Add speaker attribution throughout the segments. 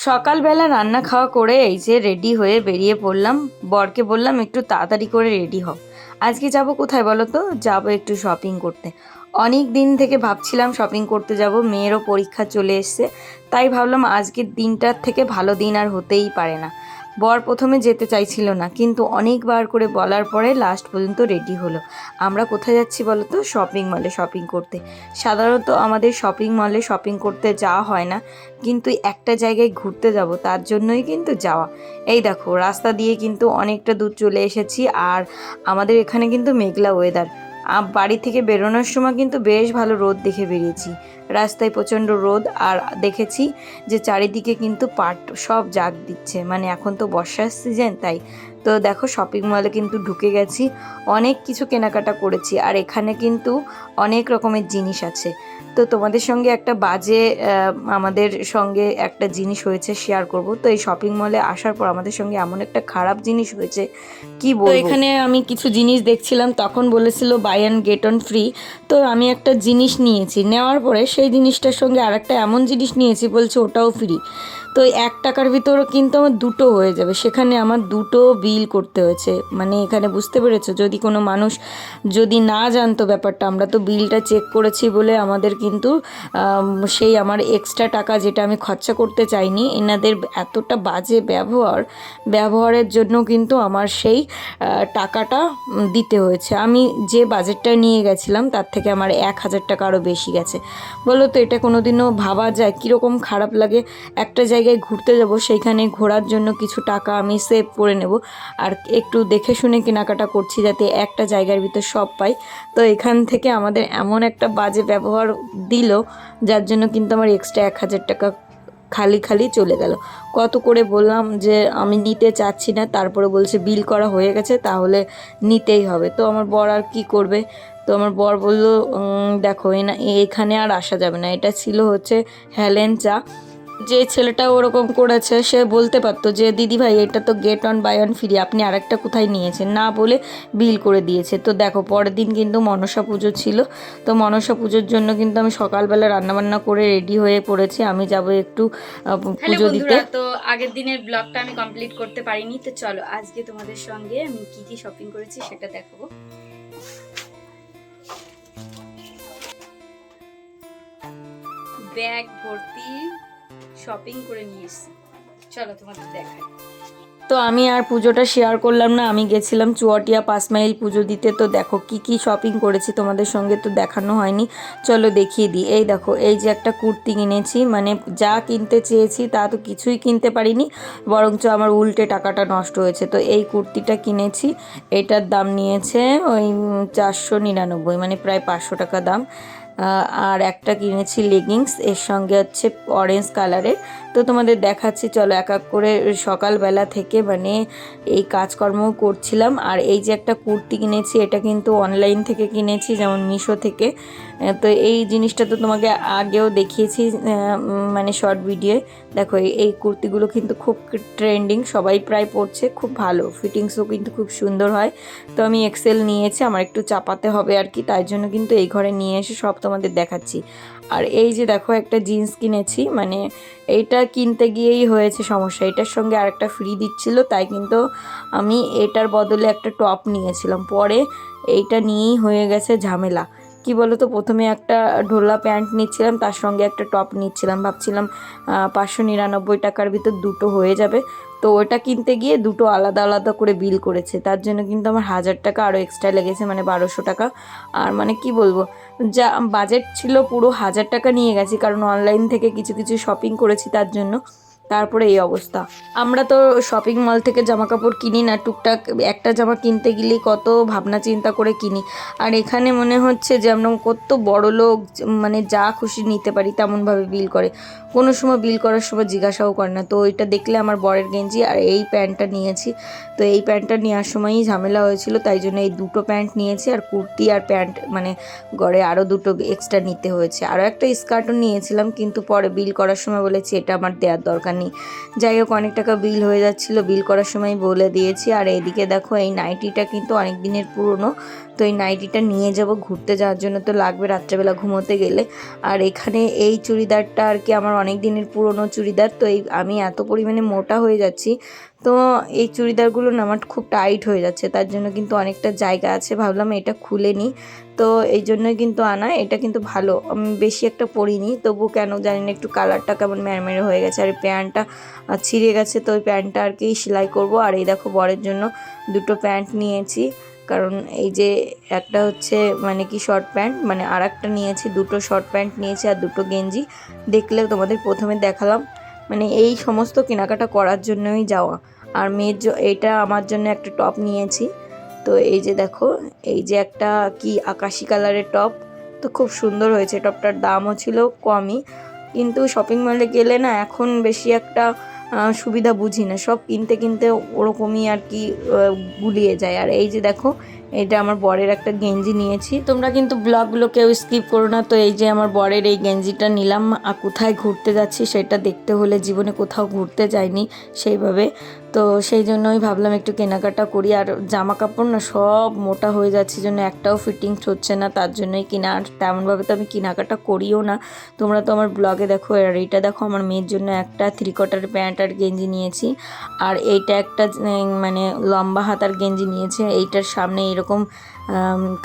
Speaker 1: সকালবেলা রান্না খাওয়া করে এই যে রেডি হয়ে বেরিয়ে পড়লাম। বরকে বললাম একটু তাড়াতাড়ি করে রেডি হও। আজকে যাব কোথায় বলো তো? যাব একটু শপিং করতে। অনেক দিন থেকে ভাবছিলাম শপিং করতে যাব, মেয়েরও পরীক্ষা চলে এসছে, তাই ভাবলাম আজকের দিনটার থেকে ভালো দিন আর হতেই পারে না। বর প্রথমে যেতে চাইছিল না, কিন্তু অনেকবার করে বলার পরে লাস্ট পর্যন্ত রেডি হলো। আমরা কোথায় যাচ্ছি বলো তো? শপিং মলে শপিং করতে। সাধারণত আমাদের শপিং মলে শপিং করতে যাওয়া হয় না, কিন্তু একটা জায়গায় ঘুরতে যাব তার জন্যই কিন্তু যাওয়া। এই দেখো রাস্তা দিয়ে কিন্তু অনেকটা দূর চলে এসেছি, আর আমাদের এখানে কিন্তু মেঘলা ওয়েদার। বাড়ি থেকে বেরোনোর সময় কিন্তু বেশ ভালো রোদ দেখে বেরিয়েছি। রাস্তায় প্রচণ্ড রোদ, আর দেখেছি যে চারিদিকে কিন্তু পাট সব জাগ দিচ্ছে, মানে এখন তো বর্ষার সিজন তাই। তো দেখো শপিং মলে কিন্তু ঢুকে গেছি, অনেক কিছু কেনাকাটা করেছি, আর এখানে কিন্তু অনেক রকমের জিনিস আছে। তো তোমাদের সঙ্গে একটা বাজে আমাদের সঙ্গে একটা জিনিস হয়েছে, শেয়ার করব। তো এই শপিং মলে আসার পর আমাদের সঙ্গে এমন একটা খারাপ জিনিস হয়েছে কি বলবো। তো এখানে আমি কিছু জিনিস দেখছিলাম, তখন বলেছিল buy and get one free. তো আমি একটা জিনিস নিয়েছি, নেওয়ার পরে সেই জিনিসটার সঙ্গে আরেকটা এমন জিনিস নিয়েছি, বলছে ওটাও ফ্রি। তো 1 টাকার ভিতরে কিন্তু আমার দুটো হয়ে যাবে, সেখানে আমার দুটো বিল করতে হয়েছে। মানে এখানে বুঝতে পেরেছো, যদি কোনো মানুষ যদি না জানতো ব্যাপারটা, আমরা তো বিলটা চেক করেছি বলে আমাদের কিন্তু সেই আমার এক্সট্রা টাকা যেটা আমি খরচা করতে চাইনি, এনাদের এতটা বাজে ব্যবহারের জন্য কিন্তু আমার সেই টাকাটা দিতে হয়েছে। আমি যে বাজেটটা নিয়ে গেছিলাম তার থেকে আমার 1,000 টাকা আরও বেশি গেছে। বলো তো এটা কোনো দিনও ভাবা যায়? কীরকম খারাপ লাগে। একটা জায়গায় ঘুরতে যাব, সেইখানে ঘোরার জন্য কিছু টাকা আমি সেভ করে নেব, আর একটু দেখে শুনে কেনাকাটা করছি যাতে একটা জায়গার ভিতর সব পাই। তো এখান থেকে আমাদের এমন একটা বাজে ব্যবহার দিল, যার জন্য কিন্তু আমার এক্সট্রা 1,000 টাকা খালি চলে গেল। কত করে বললাম যে আমি নিতে চাচ্ছি না, তারপরে বলছে বিল করা হয়ে গেছে, তাহলে নিতেই হবে। তো আমার বর আর কি করবে? তো আমার বর বলল দেখো এখানে আর আসা যাবে না। এটা ছিল হচ্ছে হেলেন চা। যে ছেলেটা ওরকম করেছে সে বলতে পারতো যে দিদি ভাই এটা তো get one buy one free, আপনি আরেকটা কোথায় নিয়েছেন, না বলে বিল করে দিয়েছে। তো দেখো পরের দিন কিন্তু মনসা পুজো ছিল। তো মনসা পুজোর জন্য কিন্তু আমি সকালবেলা রান্নাবান্না করে রেডি হয়ে পড়েছি, আমি যাব একটু পুজো দিতে। তো আগের দিনের ব্লগটা আমি কমপ্লিট করতে পারিনি, তো চলো আজকে তোমাদের সঙ্গে আমি কি কি শপিং করেছি সেটা দেখাবো। ব্যাগ ভর্তি শপিং করে নিয়ে এসেছি, চলো তোমাদের দেখাই। তো আমি আর পুজোটা শেয়ার করলাম না, আমি গেছিলাম চুয়াটিয়া 5 মাইল পুজো দিতে। তো দেখো কি কি শপিং করেছি, তোমাদের সঙ্গে তো দেখানো হয়নি, চলো দেখিয়ে দিই। এই দেখো এই যে একটা কুর্তি কিনেছি, মানে যা কিনতে চেয়েছি তা তো কিছুই কিনতে পারিনি, বরঞ্চ আমার উল্টে টাকাটা নষ্ট হয়েছে। তো এই কুর্তিটা কিনেছি, এটার দাম নিয়েছে ওই 499, মানে প্রায় 500 টাকা দাম। আর একটা কিনেছি লেগিংস, এর সঙ্গে হচ্ছে অরেঞ্জ কালারের। তো তোমাদের দেখাচ্ছি, চলো এক এক করে। সকালবেলা থেকে মানে এই কাজকর্ম করছিলাম। আর এই যে একটা কুর্তি কিনেছি, এটা কিন্তু অনলাইন থেকে কিনেছি, যেমন মিশো থেকে। তো এই জিনিসটা তো তোমাকে আগেও দেখিয়েছি, মানে শর্ট ভিডিও। দেখো এই কুর্তিগুলো কিন্তু খুব ট্রেন্ডিং, সবাই প্রায় পরছে, খুব ভালো ফিটিংসও কিন্তু খুব সুন্দর হয়। তো আমি এক্সেল নিয়েছি, আমার একটু চাপাতে হবে আর কি, তাই জন্য কিন্তু এই ঘরে নিয়ে এসে সব তোমাদের দেখাচ্ছি। আর এই যে দেখো একটা জিন্স কিনেছি, মানে এইটা কিনতে গিয়েই হয়েছে সমস্যা, এটার সঙ্গে আরেকটা ফ্রি দিচ্ছিল, তাই কিন্তু আমি এটার বদলে একটা টপ নিয়েছিলাম, পরে এইটা নিয়েই হয়ে গেছে ঝামেলা। কি বলো তো, প্রথমে একটা ঢোলা প্যান্ট নিচ্ছিলাম, তার সঙ্গে একটা টপ নিচ্ছিলাম, ভাবছিলাম 599 টাকার ভিতর দুটো হয়ে যাবে। তো ওটা কিনতে গিয়ে দুটো আলাদা আলাদা করে বিল করেছে, তার জন্য কিন্তু আমার 1,000 টাকা আরও এক্সট্রা লেগেছে, মানে 1200 টাকা। আর মানে কি বলবো, যা বাজেট ছিল পুরো 1,000 টাকা নিয়ে গেছি, কারণ অনলাইন থেকে কিছু কিছু শপিং করেছি তার জন্য। তারপরে এই অবস্থা। আমরা তো শপিং মল থেকে জামা কাপড় কিনি না, টুকটাক একটা জামা কিনতে গেলেই কত ভাবনা চিন্তা করে কিনি। আর এখানে মনে হচ্ছে যে আমরা কত বড় লোক, মানে যা খুশি নিতে পারি তেমনভাবে বিল করে, কোনো সময় বিল করার সময় জিজ্ঞাসাও করে না। তো ওইটা দেখলে আমার বরের গেঞ্জি আর এই প্যান্টটা নিয়েছি। তো এই প্যান্টটা নেওয়ার সময়ই ঝামেলা হয়েছিল, তাই জন্য এই দুটো প্যান্ট নিয়েছি, আর কুর্তি আর প্যান্ট মানে গড়ে আরও দুটো এক্সট্রা নিতে হয়েছে। আরও একটা স্কার্টও নিয়েছিলাম, কিন্তু পরে বিল করার সময় বলেছি এটা আমার দেওয়ার দরকার নেই, হয়নি। যাই হোক, অনেক টাকা বিল হয়ে যাচ্ছিল, বিল করার সময় বলে দিয়েছি। আর এইদিকে দেখো, এই নাইটিটা কিন্তু অনেক দিনের পুরনো, তো এই নাইটিটা নিয়ে যাব ঘুরতে যাওয়ার জন্য, তো লাগবে রাত্রেবেলা ঘুমোতে গেলে। আর এখানে এই চুড়িদারটা আর কি আমার অনেক দিনের পুরনো চুড়িদার, তো এই আমি এত পরিমাণে মোটা হয়ে যাচ্ছি, তো এই চুড়িদারগুলো না আমার খুব টাইট হয়ে যাচ্ছে, তার জন্য কিন্তু অনেকটা জায়গা আছে, ভাবলাম এটা খুলে নিই, তো এই জন্যই কিন্তু আনা। এটা কিন্তু ভালো, আমি বেশি একটা পরিনি, তবু কেন জানি না একটু কালারটা কেমন ম্যারমেরে হয়ে গেছে। আর এই প্যান্টটা ছিঁড়ে গেছে, তো ওই প্যান্টটা আর কি সেলাই করব। আর এই দেখো, বরের জন্য দুটো প্যান্ট নিয়েছি, কারণ এই যে একটা হচ্ছে মানে কি শর্ট প্যান্ট, মানে আর একটা নিয়েছি, দুটো শর্ট প্যান্ট নিয়েছি আর দুটো গেঞ্জি। দেখলেও তোমাদের প্রথমে দেখালাম, মানে এই সমস্ত কেনাকাটা করার জন্যই যাওয়া। আর এইটা আমার জন্য একটা টপ নিয়েছি, তো এই যে দেখো, এই যে একটা কি আকাশি কালারের টপ, তো খুব সুন্দর হয়েছে। টপটার দামও ছিল কমই, কিন্তু শপিং মলে গেলে না এখন বেশি একটা সুবিধা বুঝি না, সব কিনতে কিনতে ওরকমই আর কি গুলিয়ে যায়। আর এই যে দেখো, এটা আমার বরের একটা গেঞ্জি নিয়েছি। তোমরা কিন্তু ব্লগগুলো কেউ স্কিপ করো না। তো এই যে আমার বরের এই গেঞ্জিটা নিলাম। আর কোথায় ঘুরতে যাচ্ছি সেটা দেখতে হলে, জীবনে কোথাও ঘুরতে যাইনি সেইভাবে, তো সেই জন্যই ভাবলাম একটু কেনাকাটা করি। আর জামা কাপড় না সব মোটা হয়ে যাচ্ছে, জন্য একটাও ফিটিংস হচ্ছে না, তার জন্যই কিনা। আর তেমনভাবে তো আমি কেনাকাটা করিও না, তোমরা তো আমার ব্লগে দেখো। আর এইটা দেখো, আমার মেয়ের জন্য একটা 3/4 প্যান্ট আর গেঞ্জি নিয়েছি। আর এইটা একটা মানে লম্বা হাতার গেঞ্জি নিয়েছে, এইটার সামনে এরকম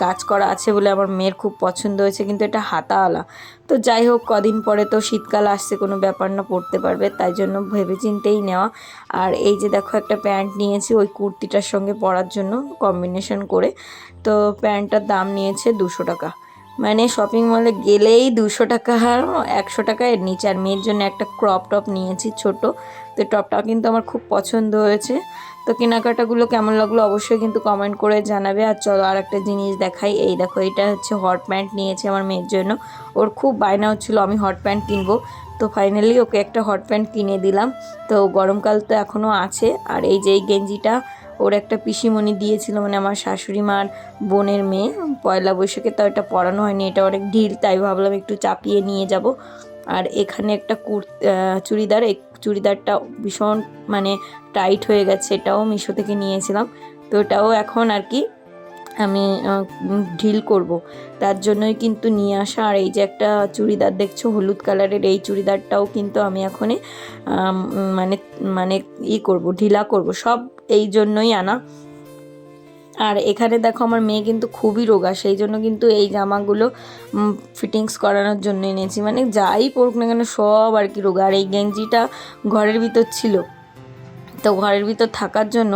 Speaker 1: কাজ করা আছে বলে আমার মেয়ের খুব পছন্দ হয়েছে, কিন্তু এটা হাতাওয়ালা। তো যাই হোক, কদিন পরে তো শীতকাল আসছে, কোনো ব্যাপার না, পরতে পারবে, তাই জন্য ভেবেচিন্তেই নেওয়া। আর এই যে দেখো, একটা প্যান্ট নিয়েছি ওই কুর্তিটার সঙ্গে পরার জন্য কম্বিনেশন করে, তো প্যান্টটার দাম নিয়েছে 200 টাকা। মানে শপিং মলে গেলেই 200 টাকা আর 100 টাকা এর নিচে। আর মেয়ের জন্য একটা ক্রপ টপ নিয়েছি ছোট, তো টপটা কিন্তু আমার খুব পছন্দ হয়েছে। তো কেনাকাটাগুলো কেমন লাগলো অবশ্যই কিন্তু কমেন্ট করে জানাবে। আর চলো আর একটা জিনিস দেখাই, এই দেখো, এটা হচ্ছে হট প্যান্ট নিয়েছি আমার মেয়ের জন্য, ওর খুব বায়না হচ্ছিলো আমি হট প্যান্ট কিনবো, তো ফাইনালি ওকে একটা হট প্যান্ট কিনে দিলাম। তো গরমকাল তো এখনও আছে। আর এই যে এই গেঞ্জিটা ওর একটা পিসিমণি দিয়েছিল, মানে আমার শাশুড়ি মার বোনের মেয়ে, পয়লা বৈশাখে, তো এটা পরানো হয়নি, এটা অনেক ঢিল, তাই ভাবলাম একটু চাপিয়ে নিয়ে যাব। আর এখানে একটা চুড়িদার, এই চুড়িদারটা ভীষণ মানে টাইট হয়ে গেছে, এটাও মিশো থেকে নিয়েছিলাম, তো এটাও এখন আর কি আমি ঢিল করব, তার জন্যই কিন্তু নিয়ে আসা। আর এই যে একটা চুড়িদার দেখছো হলুদ কালারের, এই চুড়িদারটাও কিন্তু আমি এখন মানে মানে করব, ঢিলা করব, সব এই জন্যই আনা। আর এখানে দেখো, আমার মেয়ে কিন্তু খুবই রোগা, সেই জন্য কিন্তু এই জামাগুলো ফিটিংস করানোর জন্য এনেছি, মানে যাই পরুক না কেন সব আর কি রোগা। আর এই গেঞ্জিটা ঘরের ভিতর ছিল, তো ঘরের ভিতর থাকার জন্য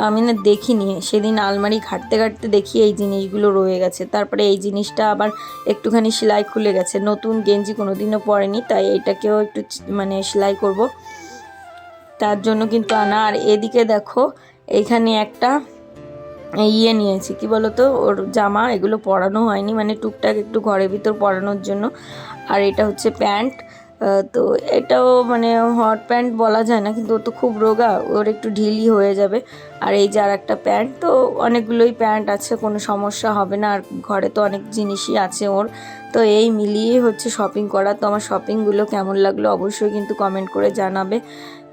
Speaker 1: আমি না দেখিনি, সেদিন আলমারি ঘাঁটতে ঘাঁটতে দেখি এই জিনিসগুলো রয়ে গেছে। তারপরে এই জিনিসটা আবার একটুখানি সেলাই খুলে গেছে, নতুন গেঞ্জি কোনো দিনও পরেনি, তাই এটাকেও একটু মানে সেলাই করব, তার জন্য কিন্তু আনা। আর এদিকে দেখো, এইখানে একটা নিয়েছি, কি বলতো, ওর জামা, এগুলো পরানো হয়নি, মানে টুকটাক একটু ঘরের ভিতর পরানোর জন্য। আর এটা হচ্ছে প্যান্ট, তো এটাও মানে হট প্যান্ট বলা যায় না, কিন্তু ও তো খুব রোগা, ওর একটু ঢিলই হয়ে যাবে। আর এই যে আর একটা প্যান্ট, তো অনেকগুলোই প্যান্ট আছে, কোনো সমস্যা হবে না। আর ঘরে তো অনেক জিনিসই আছে ওর, তো এই মিলিয়ে হচ্ছে শপিং করা। তো আমার শপিংগুলো কেমন লাগলো অবশ্যই কিন্তু কমেন্ট করে জানাবে।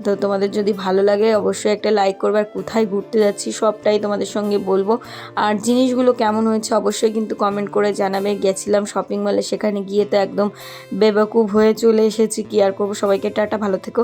Speaker 1: তো তোমাদের যদি ভালো লাগে অবশ্যই একটা লাইক করবে। আর কোথায় ঘুরতে যাচ্ছি সবটাই তোমাদের সঙ্গে বলবো। আর জিনিসগুলো কেমন হয়েছে অবশ্যই কিন্তু কমেন্ট করে জানাবে। গেছিলাম শপিং মলে, সেখানে গিয়ে তো একদম বেবাকুব হয়ে চলে এসেছি, কি আর করবো। সবাইকে টাটা, ভালো থেকো।